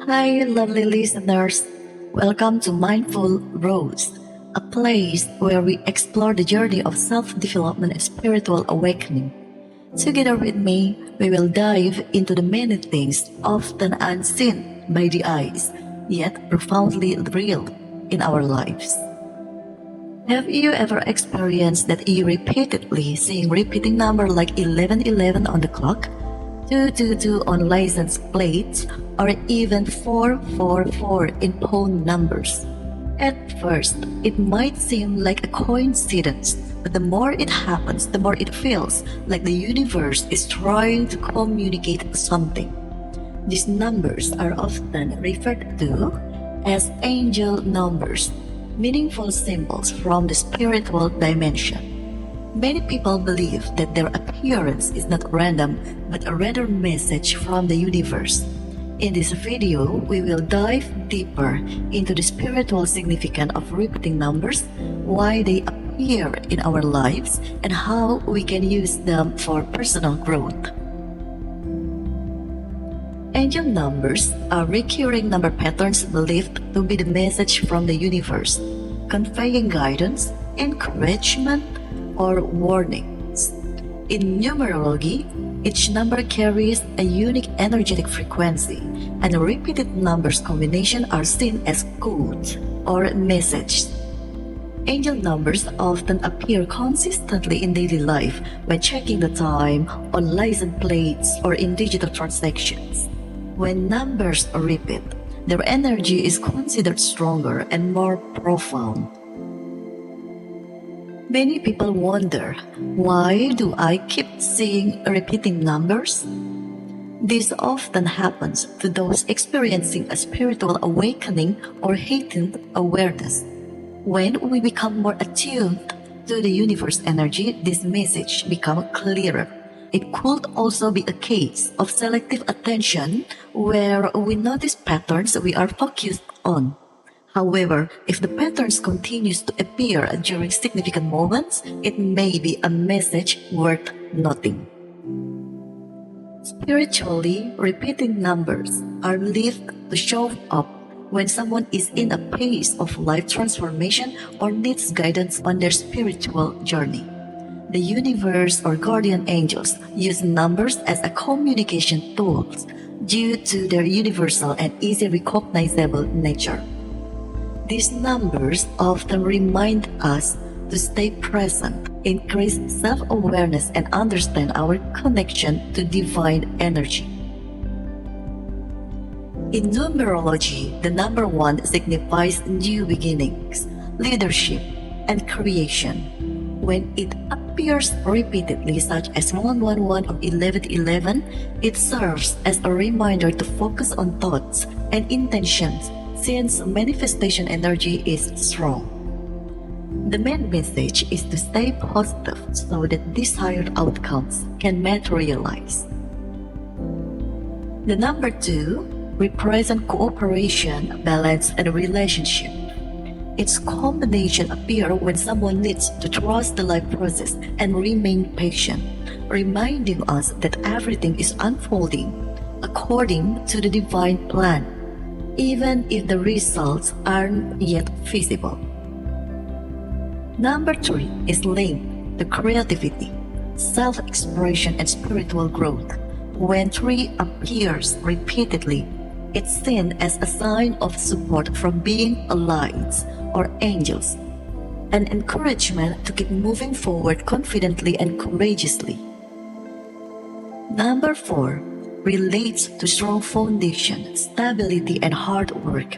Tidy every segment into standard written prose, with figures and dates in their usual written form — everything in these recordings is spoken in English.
Hi, lovely listeners. Welcome to Mindful Rose, a place where we explore the journey of self development and spiritual awakening. Together with me, we will dive into the many things often unseen by the eyes, yet profoundly real in our lives. Have you ever experienced that you repeatedly seeing repeating number like 1111 on the clock, 222 on license plates, or even 444 in phone numbers? At first, it might seem like a coincidence, but the more it happens, the more it feels like the universe is trying to communicate something. These numbers are often referred to as angel numbers, meaningful symbols from the spiritual dimension. Many people believe that their appearance is not random but a rather message from the universe. In this video, we will dive deeper into the spiritual significance of repeating numbers, why they appear in our lives, and how we can use them for personal growth. Angel numbers are recurring number patterns believed to be the message from the universe, conveying guidance, encouragement, or warnings. In numerology, each number carries a unique energetic frequency, and repeated numbers combination are seen as codes or messages. Angel numbers often appear consistently in daily life when checking the time, on license plates, or in digital transactions. When numbers repeat, their energy is considered stronger and more profound. Many people wonder, why do I keep seeing repeating numbers? This often happens to those experiencing a spiritual awakening or heightened awareness. When we become more attuned to the universe energy, this message becomes clearer. It could also be a case of selective attention where we notice patterns we are focused on. However, if the patterns continues to appear during significant moments, it may be a message worth noting. Spiritually, repeating numbers are believed to show up when someone is in a phase of life transformation or needs guidance on their spiritual journey. The universe or guardian angels use numbers as a communication tool due to their universal and easily recognizable nature. These numbers often remind us to stay present, increase self-awareness, and understand our connection to divine energy. In numerology, the number 1 signifies new beginnings, leadership, and creation. When it appears repeatedly, such as 111 or 1111, it serves as a reminder to focus on thoughts and intentions since manifestation energy is strong. The main message is to stay positive so that desired outcomes can materialize. The number 2 represents cooperation, balance, and relationship. Its combination appears when someone needs to trust the life process and remain patient, reminding us that everything is unfolding according to the divine plan, even if the results aren't yet visible. Number 3 is linked to creativity, self-expression, and spiritual growth. When 3 appears repeatedly, it's seen as a sign of support from being allies or angels, an encouragement to keep moving forward confidently and courageously. Number 4 relates to strong foundation, stability, and hard work.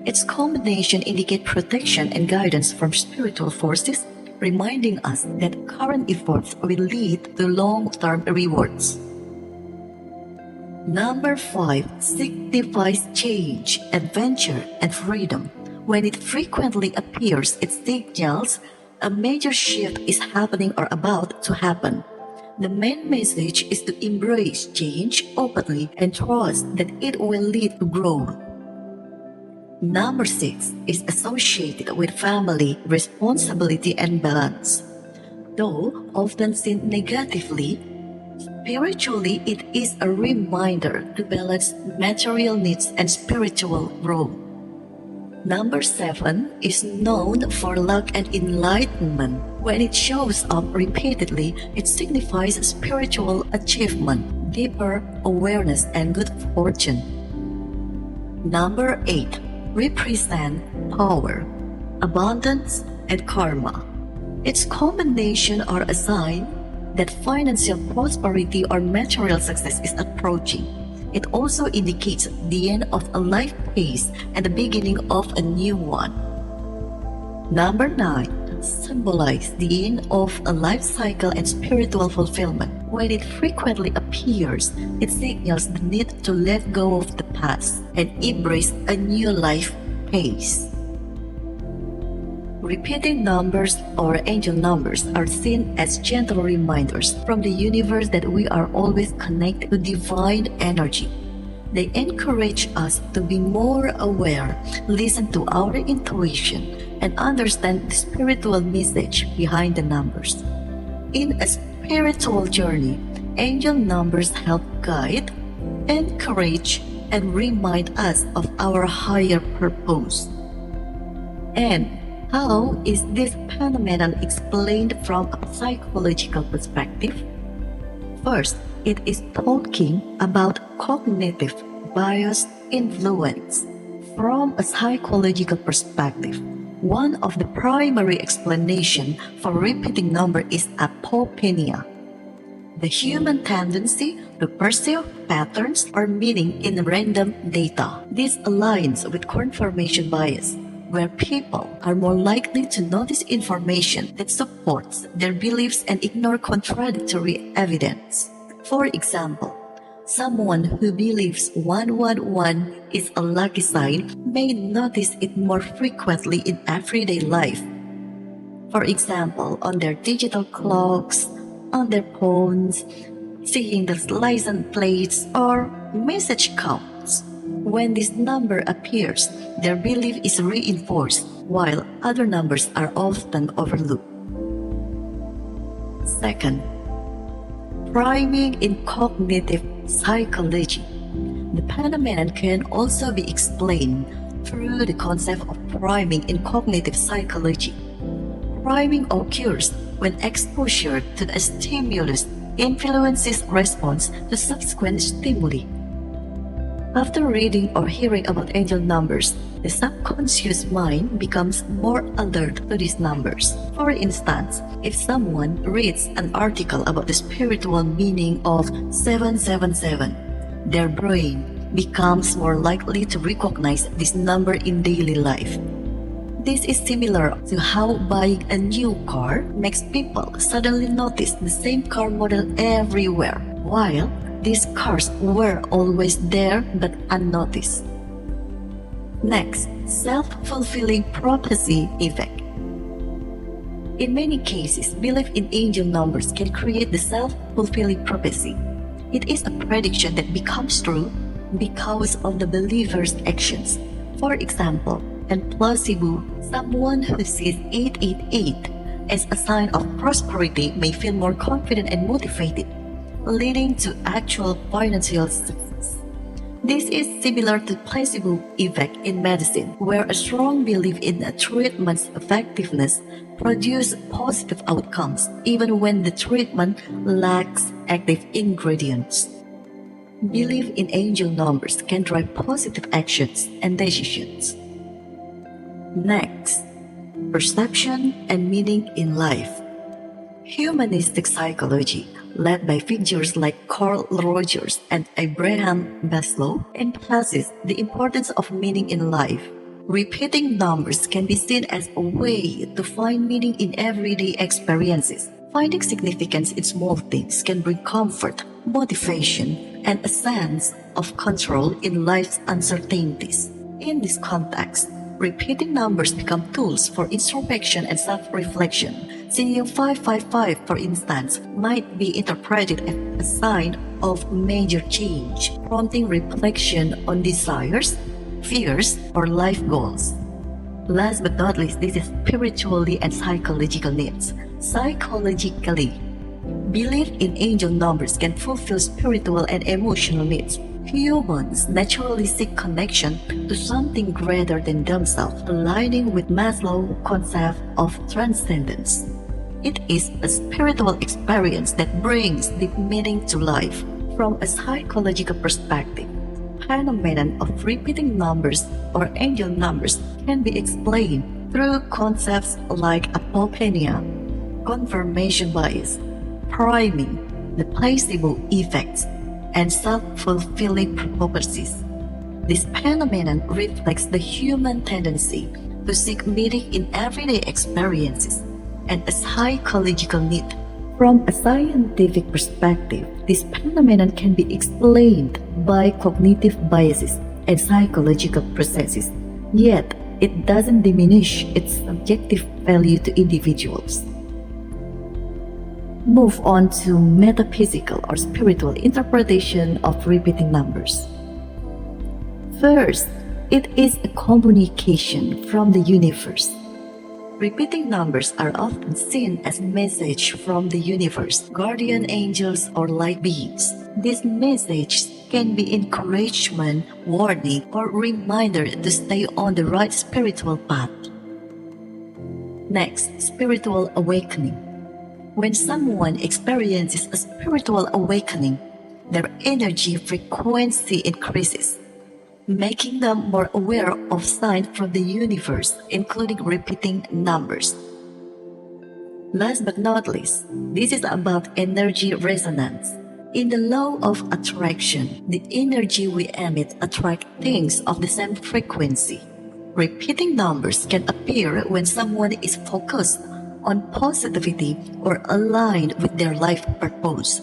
Its combination indicates protection and guidance from spiritual forces, reminding us that current efforts will lead to long-term rewards. Number 5 signifies change, adventure, and freedom. When it frequently appears, it signals a major shift is happening or about to happen. The main message is to embrace change openly and trust that it will lead to growth. Number 6 is associated with family, responsibility, and balance. Though often seen negatively, Spiritually, it is a reminder to balance material needs and spiritual growth. Number 7 is known for luck and enlightenment. When it shows up repeatedly, it signifies spiritual achievement, deeper awareness, and good fortune. Number 8 represent power, abundance, and karma. Its combination are a sign that financial prosperity or material success is approaching. It also indicates the end of a life phase and the beginning of a new one. Number 9 symbolizes the end of a life cycle and spiritual fulfillment. When it frequently appears, it signals the need to let go of the past and embrace a new life phase. Repeating numbers or angel numbers are seen as gentle reminders from the universe that we are always connected to divine energy. They encourage us to be more aware, listen to our intuition, and understand the spiritual message behind the numbers. In a spiritual journey, angel numbers help guide, encourage, and remind us of our higher purpose. And how is this phenomenon explained from a psychological perspective? First, it is talking about cognitive bias influence. From a psychological perspective, one of the primary explanations for repeating number is apophenia, the human tendency to perceive patterns or meaning in random data. This aligns with confirmation bias, where people are more likely to notice information that supports their beliefs and ignore contradictory evidence. For example, someone who believes 111 is a lucky sign may notice it more frequently in everyday life. For example, on their digital clocks, on their phones, seeing the license plates, or message counts. When this number appears, their belief is reinforced, while other numbers are often overlooked. Second, priming in cognitive psychology. The phenomenon can also be explained through the concept of priming in cognitive psychology. Priming occurs when exposure to a stimulus influences response to subsequent stimuli. After reading or hearing about angel numbers, the subconscious mind becomes more alert to these numbers. For instance, if someone reads an article about the spiritual meaning of 777, their brain becomes more likely to recognize this number in daily life. This is similar to how buying a new car makes people suddenly notice the same car model everywhere, while these cars were always there but unnoticed. Next, self-fulfilling prophecy effect. In many cases, belief in angel numbers can create the self-fulfilling prophecy. It is a prediction that becomes true because of the believer's actions. For example, in placebo, someone who sees 888 as a sign of prosperity may feel more confident and motivated, leading to actual financial success. This is similar to placebo effect in medicine, where a strong belief in a treatment's effectiveness produces positive outcomes even when the treatment lacks active ingredients. Belief in angel numbers can drive positive actions and decisions. Next, perception and meaning in life. Humanistic psychology, led by figures like Carl Rogers and Abraham Maslow, emphasizes the importance of meaning in life. Repeating numbers can be seen as a way to find meaning in everyday experiences. Finding significance in small things can bring comfort, motivation, and a sense of control in life's uncertainties. In this context, repeating numbers become tools for introspection and self-reflection. Seeing 555, for instance, might be interpreted as a sign of major change, prompting reflection on desires, fears, or life goals. Last but not least, this is spiritually and psychological needs. Psychologically, Belief in angel numbers can fulfill spiritual and emotional needs. Humans naturally seek connection to something greater than themselves, aligning with Maslow's concept of transcendence. It is a spiritual experience that brings deep meaning to life. From a psychological perspective, phenomenon of repeating numbers or angel numbers can be explained through concepts like apophenia, confirmation bias, priming, the placebo effects, and self-fulfilling prophecies. This phenomenon reflects the human tendency to seek meaning in everyday experiences and a psychological need. From a scientific perspective, this phenomenon can be explained by cognitive biases and psychological processes, yet it doesn't diminish its subjective value to individuals. Move on to metaphysical or spiritual interpretation of repeating numbers. First, it is a communication from the universe. Repeating numbers are often seen as messages from the universe, guardian angels, or light beings. These messages can be encouragement, warning, or reminder to stay on the right spiritual path. Next, spiritual awakening. When someone experiences a spiritual awakening, their energy frequency increases, making them more aware of signs from the universe, including repeating numbers. Last but not least, this is about energy resonance. In the law of attraction, the energy we emit attracts things of the same frequency. Repeating numbers can appear when someone is focused on positivity or aligned with their life purpose.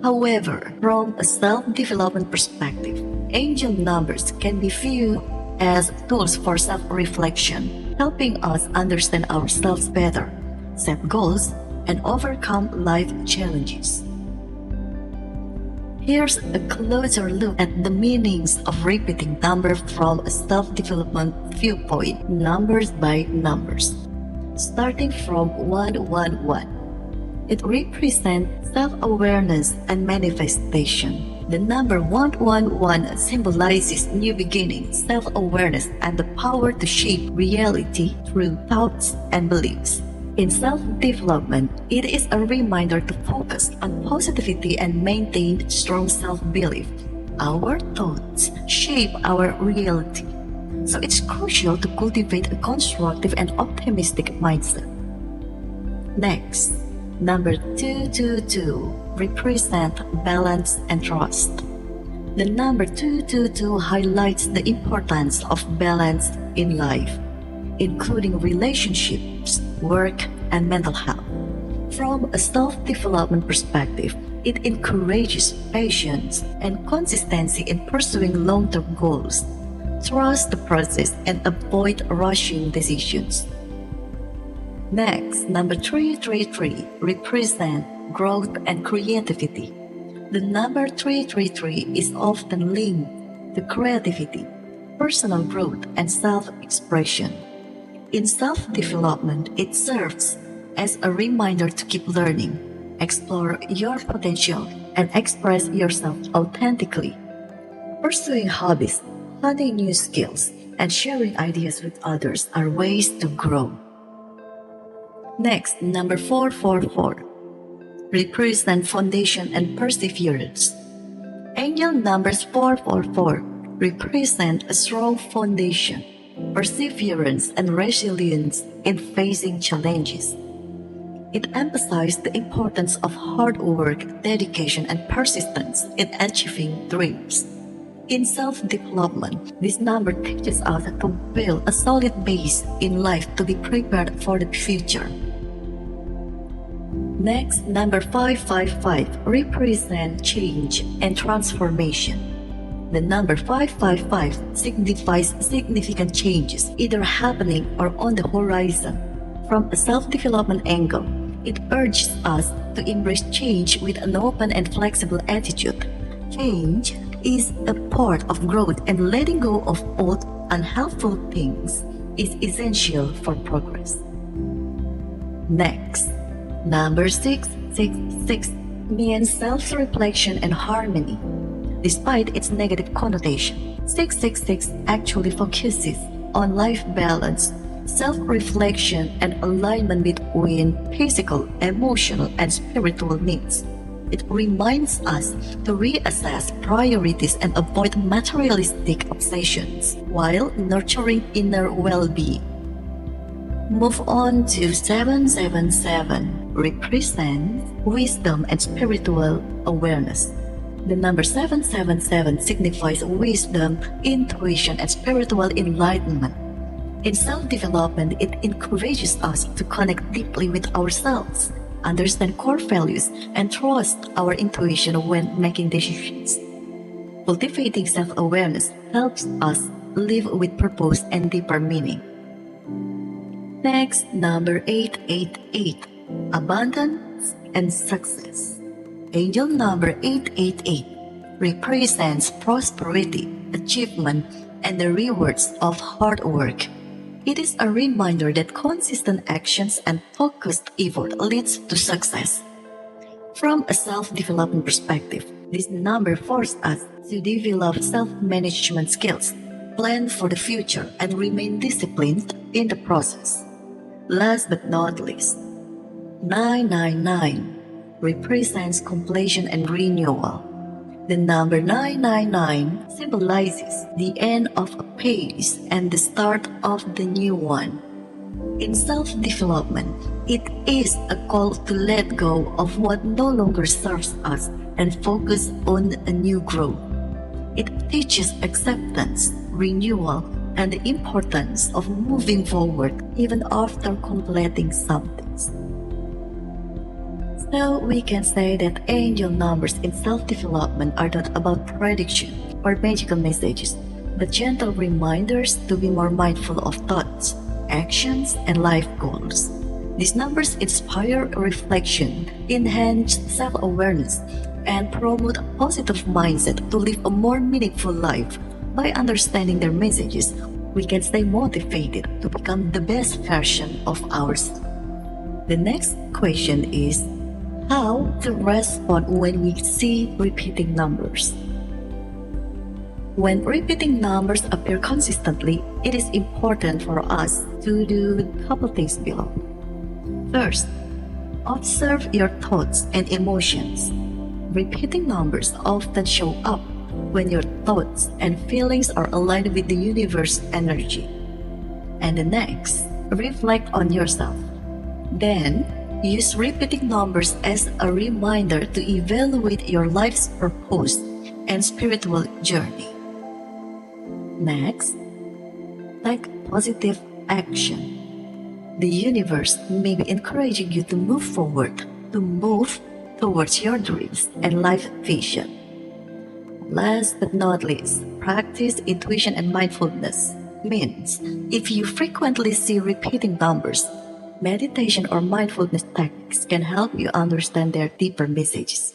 However, from a self-development perspective, angel numbers can be viewed as tools for self-reflection, helping us understand ourselves better, set goals, and overcome life challenges. Here's a closer look at the meanings of repeating numbers from a self-development viewpoint, numbers by numbers. Starting from 111. It represents self-awareness and manifestation. The number 111 symbolizes new beginnings, self-awareness, and the power to shape reality through thoughts and beliefs. In self-development, it is a reminder to focus on positivity and maintain strong self-belief. Our thoughts shape our reality, so it's crucial to cultivate a constructive and optimistic mindset. Next, number 222 represents balance and trust. The number 222 highlights the importance of balance in life, including relationships, work, and mental health. From a self-development perspective, it encourages patience and consistency in pursuing long-term goals. Trust the process and avoid rushing decisions. Next, number 333 represents growth and creativity. The number 333 is often linked to creativity, personal growth, and self-expression. In self-development, it serves as a reminder to keep learning, explore your potential, and express yourself authentically. Pursuing hobbies, learning new skills, and sharing ideas with others are ways to grow. Next, number 444 represents foundation and perseverance. Angel numbers 444 represent a strong foundation, perseverance, and resilience in facing challenges. It emphasizes the importance of hard work, dedication, and persistence in achieving dreams. In self-development, this number teaches us to build a solid base in life to be prepared for the future. Next, number 555 represents change and transformation. The number 555 signifies significant changes either happening or on the horizon. From a self-development angle, it urges us to embrace change with an open and flexible attitude. Change is a part of growth, and letting go of old, unhelpful things is essential for progress. Next, number 6 666 means self-reflection and harmony, despite its negative connotation. 666 actually focuses on life balance, self-reflection, and alignment between physical, emotional, and spiritual needs. It reminds us to reassess priorities and avoid materialistic obsessions while nurturing inner well-being. Move on to 777, represents wisdom and spiritual awareness. The number 777 signifies wisdom, intuition, and spiritual enlightenment. In self-development, it encourages us to connect deeply with ourselves, understand core values, and trust our intuition when making decisions. Cultivating self-awareness helps us live with purpose and deeper meaning. Next, number 888, abundance and success. Angel number 888 represents prosperity, achievement, and the rewards of hard work. It is a reminder that consistent actions and focused effort leads to success. From a self-development perspective, this number forces us to develop self-management skills, plan for the future, and remain disciplined in the process. Last but not least, 999 represents completion and renewal. The number 999 symbolizes the end of a phase and the start of the new one. In self-development, it is a call to let go of what no longer serves us and focus on a new growth. It teaches acceptance, renewal, and the importance of moving forward even after completing something. So we can say that angel numbers in self-development are not about prediction or magical messages, but gentle reminders to be more mindful of thoughts, actions, and life goals. These numbers inspire reflection, enhance self-awareness, and promote a positive mindset to live a more meaningful life. By understanding their messages, we can stay motivated to become the best version of ourselves. The next question is, how to respond when we see repeating numbers. When repeating numbers appear consistently, it is important for us to do a couple things below. First, observe your thoughts and emotions. Repeating numbers often show up when your thoughts and feelings are aligned with the universe energy. And the next, reflect on yourself. Then, use repeating numbers as a reminder to evaluate your life's purpose and spiritual journey. Next, take positive action. The universe may be encouraging you to move forward, to move towards your dreams and life vision. Last but not least, practice intuition and mindfulness. Means, if you frequently see repeating numbers, meditation or mindfulness techniques can help you understand their deeper messages.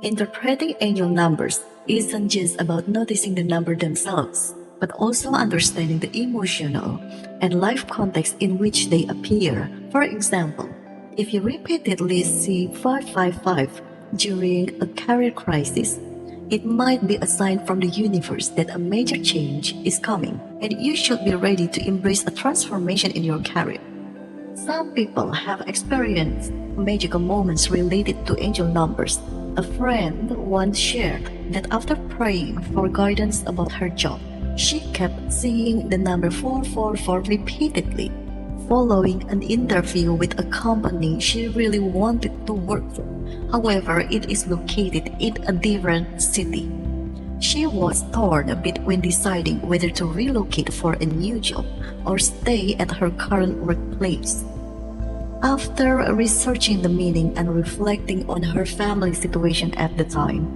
Interpreting angel numbers isn't just about noticing the number themselves, but also understanding the emotional and life context in which they appear. For example, if you repeatedly see 555 during a career crisis, it might be a sign from the universe that a major change is coming, and you should be ready to embrace a transformation in your career. Some people have experienced magical moments related to angel numbers. A friend once shared that after praying for guidance about her job, she kept seeing the number 444 repeatedly. Following an interview with a company she really wanted to work for. However, it is located in a different city. She was torn between deciding whether to relocate for a new job or stay at her current workplace. After researching the meaning and reflecting on her family situation at the time,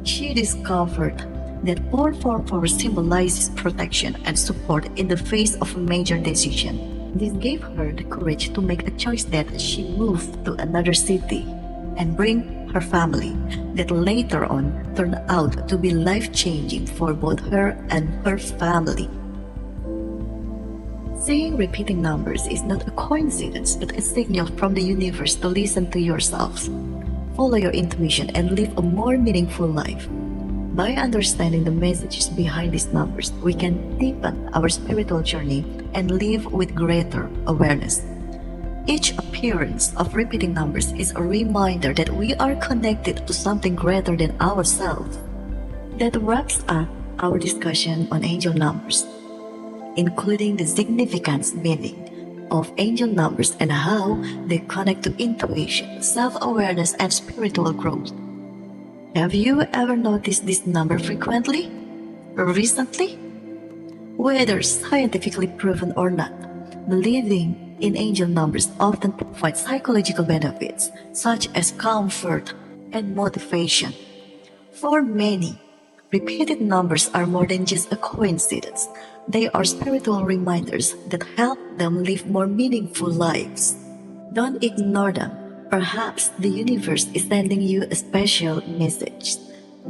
she discovered that 444 symbolizes protection and support in the face of a major decision. This gave her the courage to make a choice that she moved to another city and bring her family, that later on turned out to be life-changing for both her and her family. Seeing repeating numbers is not a coincidence but a signal from the universe to listen to yourselves, follow your intuition, and live a more meaningful life. By understanding the messages behind these numbers, we can deepen our spiritual journey and live with greater awareness. Each appearance of repeating numbers is a reminder that we are connected to something greater than ourselves. That wraps up our discussion on angel numbers, including the significance meaning of angel numbers and how they connect to intuition, self-awareness, and spiritual growth. Have you ever noticed this number frequently or recently? Whether scientifically proven or not, believing in angel numbers often provides psychological benefits such as comfort and motivation. For many, repeated numbers are more than just a coincidence. They are spiritual reminders that help them live more meaningful lives. Don't ignore them. Perhaps the universe is sending you a special message.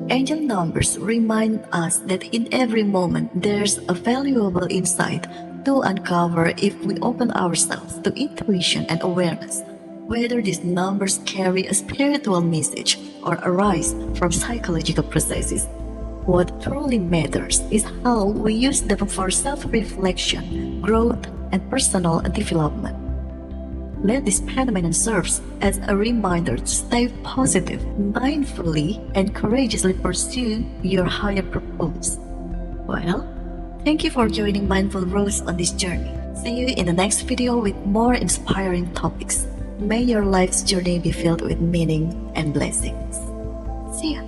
Angel numbers remind us that in every moment there's a valuable insight to uncover if we open ourselves to intuition and awareness. Whether these numbers carry a spiritual message or arise from psychological processes, what truly matters is how we use them for self-reflection, growth, and personal development. Let this phenomenon serve as a reminder to stay positive, mindfully, and courageously pursue your higher purpose. Well, thank you for joining Mindful Rose on this journey. See you in the next video with more inspiring topics. May your life's journey be filled with meaning and blessings. See ya!